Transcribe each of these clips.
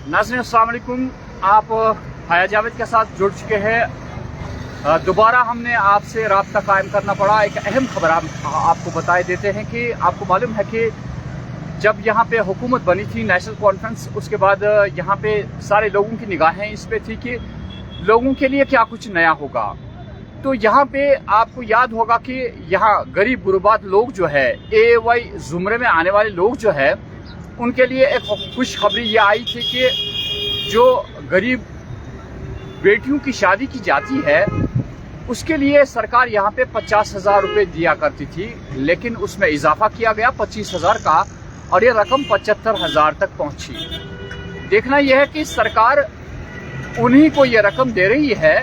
नाज़रीन अस्सलाम वालेकुम। आप हया जावेद के साथ जुड़ चुके हैं। दोबारा हमने आपसे राब्ता कायम करना पड़ा। एक अहम खबर आपको बताए देते हैं कि आपको मालूम है कि जब यहाँ पे हुकूमत बनी थी नेशनल कॉन्फ्रेंस, उसके बाद यहाँ पे सारे लोगों की निगाहें इस पे थी कि लोगों के लिए क्या कुछ नया होगा। तो यहाँ पे आपको याद होगा कि यहाँ गरीब गुरबात लोग जो है, AAY जुमरे में आने वाले लोग जो है, उनके लिए एक खुशखबरी ये आई थी कि जो गरीब बेटियों की शादी की जाती है उसके लिए सरकार यहाँ पे 50,000 रुपये दिया करती थी, लेकिन उसमें इजाफा किया गया 25,000 का और ये रकम 75,000 तक पहुंची। देखना यह है कि सरकार उन्हीं को ये रकम दे रही है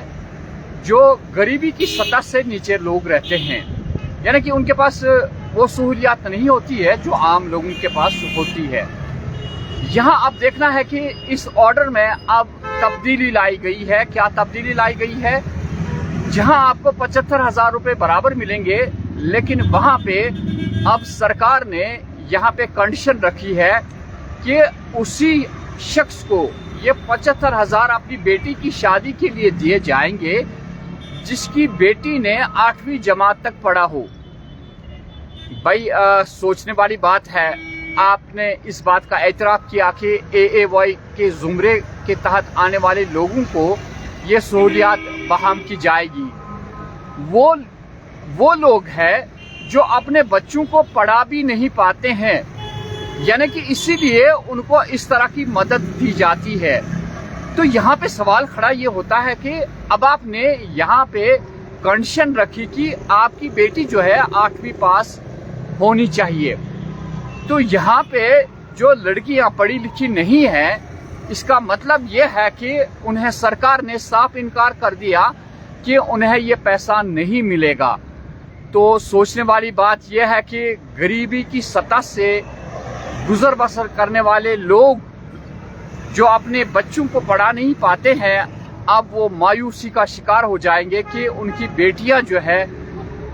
जो गरीबी की सतह से नीचे लोग रहते हैं, यानी कि उनके पास वो सहूलियात नहीं होती है जो आम लोगों के पास होती है। यहाँ अब देखना है कि इस ऑर्डर में अब तब्दीली लाई गई है। क्या तब्दीली लाई गई है? जहाँ आपको 75,000 रुपये बराबर मिलेंगे, लेकिन वहाँ पे अब सरकार ने यहाँ पे कंडीशन रखी है कि उसी शख्स को ये 75,000 अपनी बेटी की शादी के लिए दिए जाएंगे जिसकी बेटी ने 8वीं जमात तक पढ़ा हो। भाई सोचने वाली बात है। आपने इस बात का एतराफ़ किया कि AAY के जुमरे के तहत आने वाले लोगों को ये सहूलियात बहाल की जाएगी। वो लोग हैं जो अपने बच्चों को पढ़ा भी नहीं पाते हैं, यानी कि इसीलिए उनको इस तरह की मदद दी जाती है। तो यहाँ पे सवाल खड़ा ये होता है कि अब आपने यहाँ पे कंडीशन रखी कि आपकी बेटी जो है 8वीं पास होनी चाहिए। तो यहाँ पे जो लड़कियां पढ़ी लिखी नहीं हैं, इसका मतलब ये है कि उन्हें सरकार ने साफ इनकार कर दिया कि उन्हें ये पैसा नहीं मिलेगा। तो सोचने वाली बात यह है कि गरीबी की सतह से गुजर बसर करने वाले लोग जो अपने बच्चों को पढ़ा नहीं पाते हैं, अब वो मायूसी का शिकार हो जाएंगे कि उनकी बेटियां जो है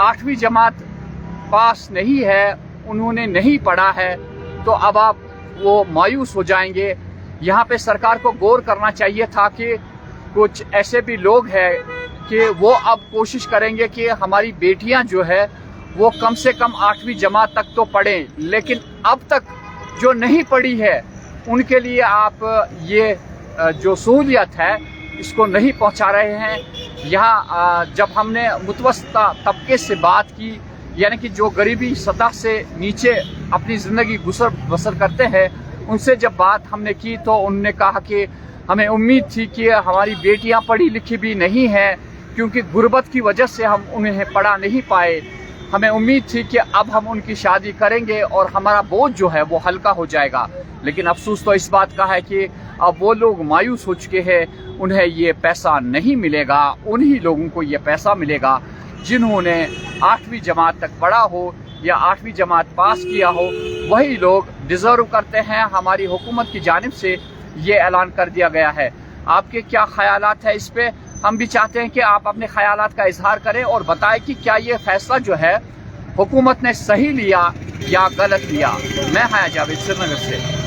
8वीं जमात पास नहीं है, उन्होंने नहीं पढ़ा है, तो अब आप वो मायूस हो जाएंगे। यहाँ पे सरकार को गौर करना चाहिए था कि कुछ ऐसे भी लोग हैं कि वो अब कोशिश करेंगे कि हमारी बेटियां जो है वो कम से कम 8वीं जमात तक तो पढ़ें, लेकिन अब तक जो नहीं पढ़ी है उनके लिए आप ये जो सहूलियत है इसको नहीं पहुंचा रहे हैं। यहाँ जब हमने मुतवस्ता तबके से बात की, यानी कि जो गरीबी सतह से नीचे अपनी ज़िंदगी गुजर बसर करते हैं, उनसे जब बात हमने की तो उन्होंने कहा कि हमें उम्मीद थी कि हमारी बेटियां पढ़ी लिखी भी नहीं हैं, क्योंकि गुर्बत की वजह से हम उन्हें पढ़ा नहीं पाए। हमें उम्मीद थी कि अब हम उनकी शादी करेंगे और हमारा बोझ जो है वो हल्का हो जाएगा। लेकिन अफसोस तो इस बात का है कि अब वो लोग मायूस हो चुके हैं, उन्हें ये पैसा नहीं मिलेगा। उन्हीं लोगों को ये पैसा मिलेगा जिन्होंने 8वीं जमात तक पढ़ा हो या 8वीं जमात पास किया हो। वही लोग डिजर्व करते हैं। हमारी हुकूमत की जानिब से ये ऐलान कर दिया गया है। आपके क्या ख्यालात है इस पे? हम भी चाहते हैं कि आप अपने ख्यालात का इजहार करें और बताएं कि क्या ये फैसला जो है हुकूमत ने सही लिया या गलत लिया। मैं हया जावेद श्रीनगर से।